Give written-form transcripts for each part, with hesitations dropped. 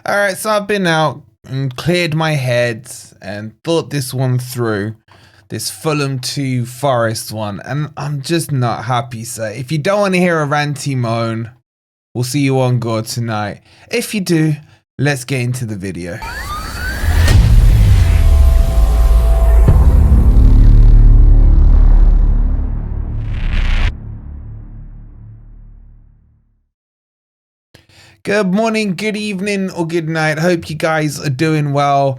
All right, so I've been out and cleared my head and thought this one through, this Fulham 2 Forest one, and I'm just not happy, sir. If you don't want to hear a ranty moan, we'll see you on God tonight. If you do, let's get into the video. Good morning, good evening, or good night. Hope you guys are doing well.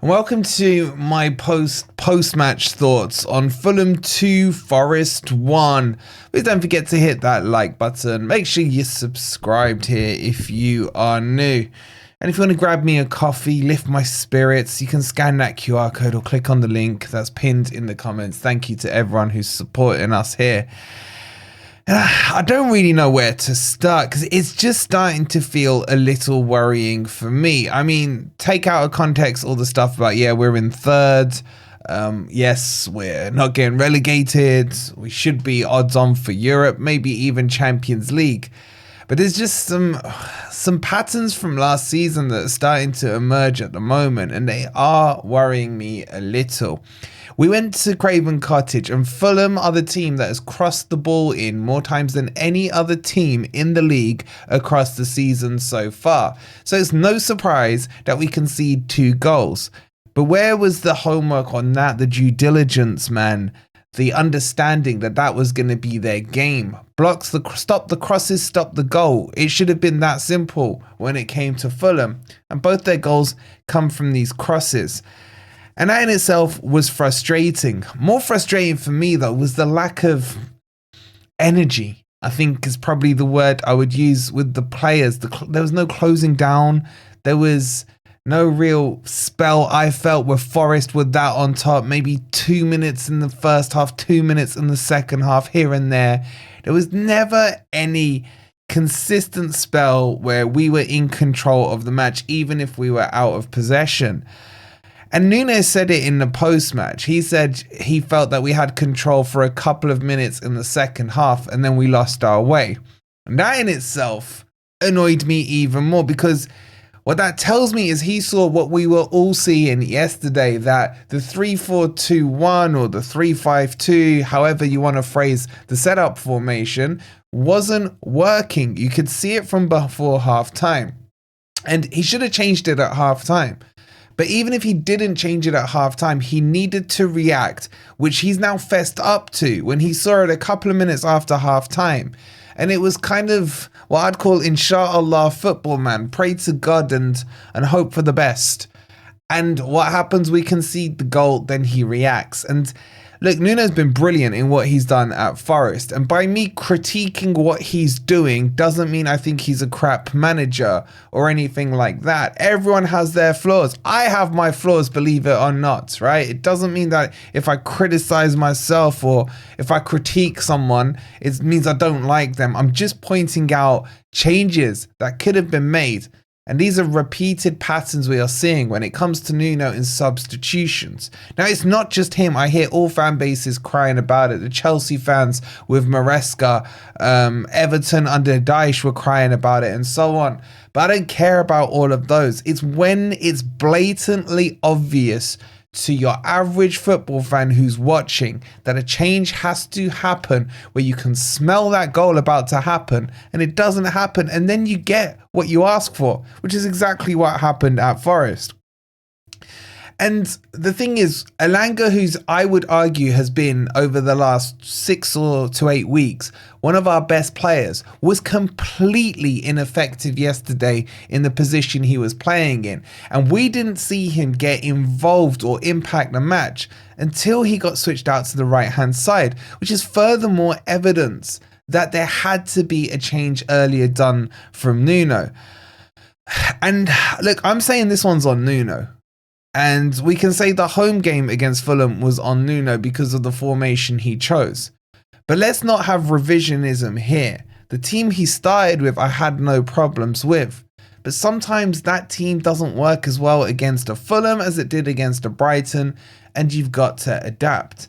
And welcome to my post-match thoughts on Fulham 2, Forest 1. Please don't forget to hit that like button. Make sure you're subscribed here if you are new. And if you want to grab me a coffee, lift my spirits, you can scan that QR code or click on the link that's pinned in the comments. Thank you to everyone who's supporting us here. And I don't really know where to start because it's just starting to feel a little worrying for me. I mean, take out of context all the stuff about, yeah, we're in third. Yes, we're not getting relegated. We should be odds on for Europe, maybe even Champions League. But there's just some patterns from last season that are starting to emerge at the moment, and they are worrying me a little. We went to Craven Cottage, and Fulham are the team that has crossed the ball in more times than any other team in the league across the season so far. So it's no surprise that we concede 2 goals. But where was the homework on that, the due diligence, man? The understanding that that was going to be their game. Blocks, stop the crosses, stop the goal. It should have been that simple when it came to Fulham. And both their goals come from these crosses. And that in itself was frustrating. More frustrating for me, though, was the lack of energy, I think is probably the word I would use with the players. There was no closing down. There was no real spell, I felt, with Forest with that on top. Maybe 2 minutes in the first half, 2 minutes in the second half, here and there. There was never any consistent spell where we were in control of the match, even if we were out of possession. And Nuno said it in the post-match. He said he felt that we had control for a couple of minutes in the second half and then we lost our way. And that in itself annoyed me even more because what that tells me is he saw what we were all seeing yesterday, that the 3-4-2-1 or the 3-5-2, however you want to phrase the setup formation, wasn't working. You could see it from before half-time. And he should have changed it at half-time. But even if he didn't change it at halftime, he needed to react, which he's now fessed up to when he saw it a couple of minutes after halftime. And it was kind of what I'd call inshallah football, man. Pray to God and hope for the best. And what happens? We concede the goal, then he reacts. And look, Nuno's been brilliant in what he's done at Forest. And by me critiquing what he's doing doesn't mean I think he's a crap manager or anything like that. Everyone has their flaws. I have my flaws, believe it or not, right? It doesn't mean that if I criticize myself or if I critique someone, it means I don't like them. I'm just pointing out changes that could have been made. And these are repeated patterns we are seeing when it comes to Nuno in substitutions. Now, it's not just him. I hear all fan bases crying about it. The Chelsea fans with Maresca, Everton under Dyche were crying about it and so on. But I don't care about all of those. It's when it's blatantly obvious to your average football fan who's watching that a change has to happen, where you can smell that goal about to happen and it doesn't happen, and then you get what you ask for, which is exactly what happened at Forest. And the thing is, Elanga, who's I would argue has been over the last 6 to 8 weeks one of our best players, was completely ineffective yesterday in the position he was playing in. And we didn't see him get involved or impact the match until he got switched out to the right-hand side, which is furthermore evidence that there had to be a change earlier done from Nuno. And look, I'm saying this one's on Nuno. And we can say the home game against Fulham was on Nuno because of the formation he chose. But let's not have revisionism here. The team he started with, I had no problems with. But sometimes that team doesn't work as well against a Fulham as it did against a Brighton, and you've got to adapt.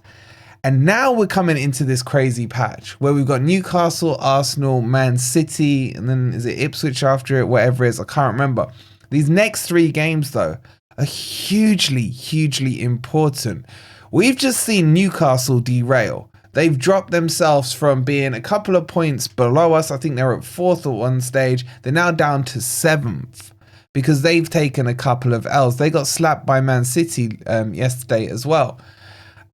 And now we're coming into this crazy patch where we've got Newcastle, Arsenal, Man City, and then is it Ipswich after it, whatever it is, I can't remember. These next 3 games, though, are hugely, hugely important. We've just seen Newcastle derail. They've dropped themselves from being a couple of points below us. I think they were at 4th at one stage. They're now down to 7th because they've taken a couple of L's. They got slapped by Man City yesterday as well.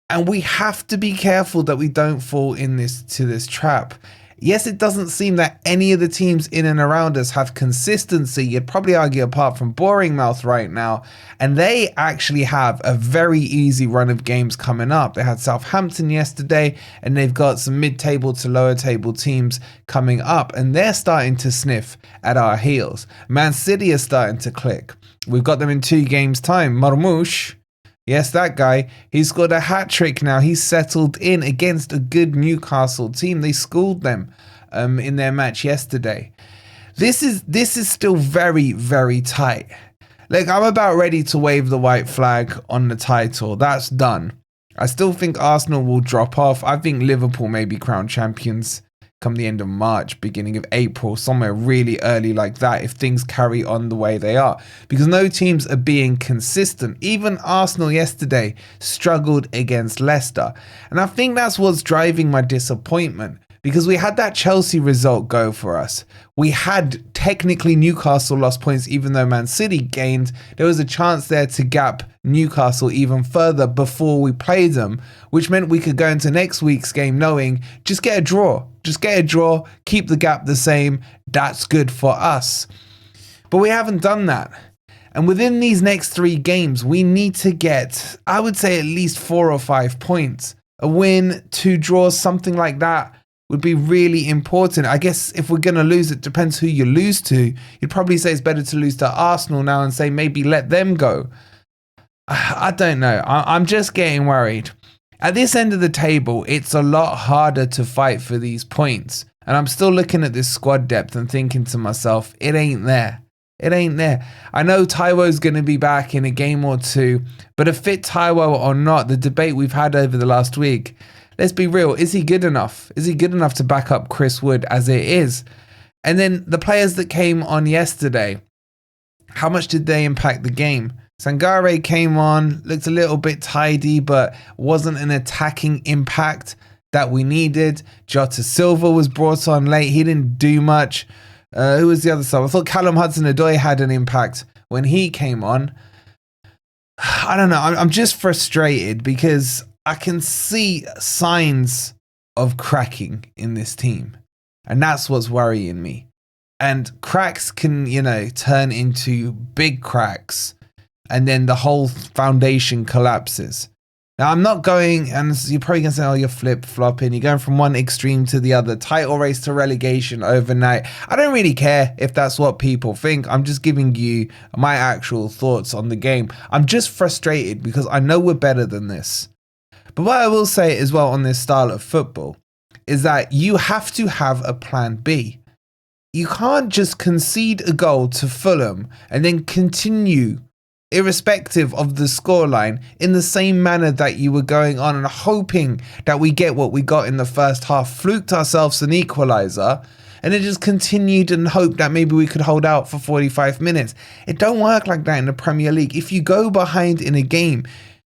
And we have to be careful that we don't fall into this trap. Yes, it doesn't seem that any of the teams in and around us have consistency. You'd probably argue apart from Boring Mouth right now. And they actually have a very easy run of games coming up. They had Southampton yesterday, and they've got some mid-table to lower table teams coming up. And they're starting to sniff at our heels. Man City is starting to click. We've got them in 2 games' time. Marmoush. Yes, that guy. He scored a hat-trick now. He's settled in against a good Newcastle team. They schooled them in their match yesterday. This is still very, very tight. Like, I'm about ready to wave the white flag on the title. That's done. I still think Arsenal will drop off. I think Liverpool may be crowned champions come the end of March, beginning of April, somewhere really early like that, if things carry on the way they are, because no teams are being consistent. Even Arsenal yesterday struggled against Leicester, and I think that's what's driving my disappointment, because we had that Chelsea result go for us. We had technically Newcastle lost points even though Man City gained. There was a chance there to gap Newcastle even further before we played them, which meant we could go into next week's game knowing just get a draw. Just get a draw, keep the gap the same. That's good for us. But we haven't done that. And within these next 3 games, we need to get, I would say, at least 4 or 5 points. A win, 2 draws, something like that would be really important. I guess if we're going to lose, it depends who you lose to. You'd probably say it's better to lose to Arsenal now and say maybe let them go. I don't know. I'm just getting worried. At this end of the table, it's a lot harder to fight for these points. And I'm still looking at this squad depth and thinking to myself, it ain't there. It ain't there. I know Taiwo's going to be back in a game or 2, but a fit Taiwo or not, the debate we've had over the last week, let's be real, is he good enough? Is he good enough to back up Chris Wood as it is? And then the players that came on yesterday, how much did they impact the game? Sangare came on, looked a little bit tidy, but wasn't an attacking impact that we needed. Jota Silva was brought on late. He didn't do much. Who was the other side? I thought Callum Hudson-Odoi had an impact when he came on. I don't know. I'm just frustrated because I can see signs of cracking in this team. And that's what's worrying me. And cracks can, turn into big cracks. And then the whole foundation collapses. Now, I'm not going, and you're probably going to say, oh, you're flip-flopping. You're going from one extreme to the other. Title race to relegation overnight. I don't really care if that's what people think. I'm just giving you my actual thoughts on the game. I'm just frustrated because I know we're better than this. But what I will say as well on this style of football is that you have to have a plan B. You can't just concede a goal to Fulham and then continue irrespective of the scoreline, in the same manner that you were going on and hoping that we get what we got in the first half, fluked ourselves an equaliser, and then just continued and hoped that maybe we could hold out for 45 minutes. It don't work like that in the Premier League. If you go behind in a game,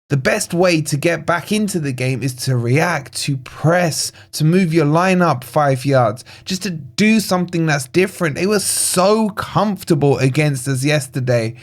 the best way to get back into the game is to react, to press, to move your line up 5 yards, just to do something that's different. They were so comfortable against us yesterday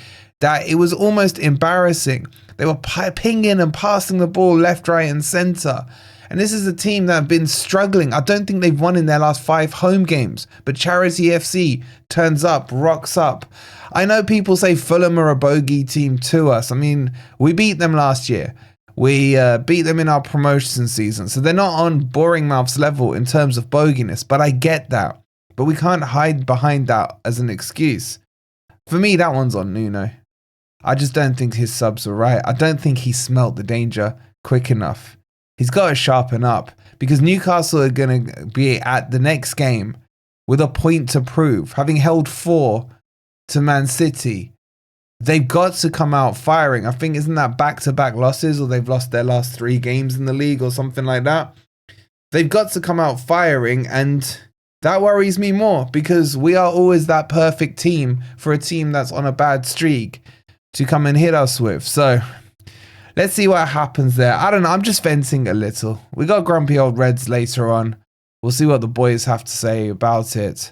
that it was almost embarrassing. They were pinging and passing the ball left, right and centre. And this is a team that have been struggling. I don't think they've won in their last 5 home games. But Charity FC turns up, rocks up. I know people say Fulham are a bogey team to us. I mean, we beat them last year. We beat them in our promotion season. So they're not on Boring Mouth's level in terms of boginess. But I get that. But we can't hide behind that as an excuse. For me, that one's on Nuno. I just don't think his subs are right. I don't think he smelt the danger quick enough. He's got to sharpen up because Newcastle are going to be at the next game with a point to prove. Having held 4 to Man City, they've got to come out firing. I think, isn't that back-to-back losses, or they've lost their last 3 games in the league or something like that? They've got to come out firing, and That worries me more because we are always that perfect team for a team that's on a bad streak to come and hit us with. So let's see what happens there. I don't know. I'm just venting a little. We got grumpy old Reds later on. We'll see what the boys have to say about it.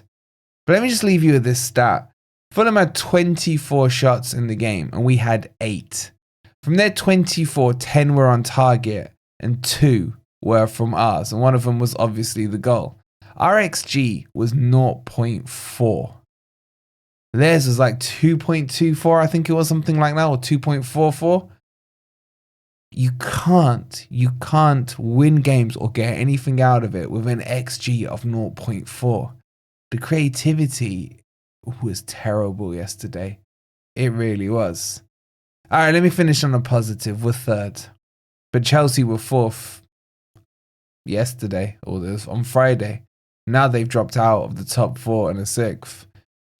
But let me just leave you with this stat. Fulham had 24 shots in the game and we had 8. From their 24, 10 were on target and 2 were from us. And one of them was obviously the goal. Our XG was 0.4. Theirs was like 2.24, I think it was, something like that, or 2.44. You can't win games or get anything out of it with an XG of 0.4. The creativity was terrible yesterday. It really was. All right, let me finish on a positive. We're third. But Chelsea were fourth yesterday, or on Friday. Now they've dropped out of the top 4 and a 6th.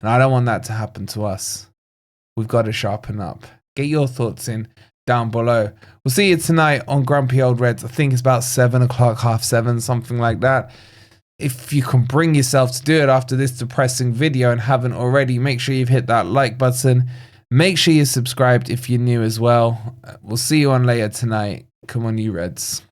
And I don't want that to happen to us. We've got to sharpen up. Get your thoughts in down below. We'll see you tonight on Grumpy Old Reds. I think it's about 7 o'clock, 7:30, something like that. If you can bring yourself to do it after this depressing video and haven't already, make sure you've hit that like button. Make sure you're subscribed if you're new as well. We'll see you on later tonight. Come on, you Reds.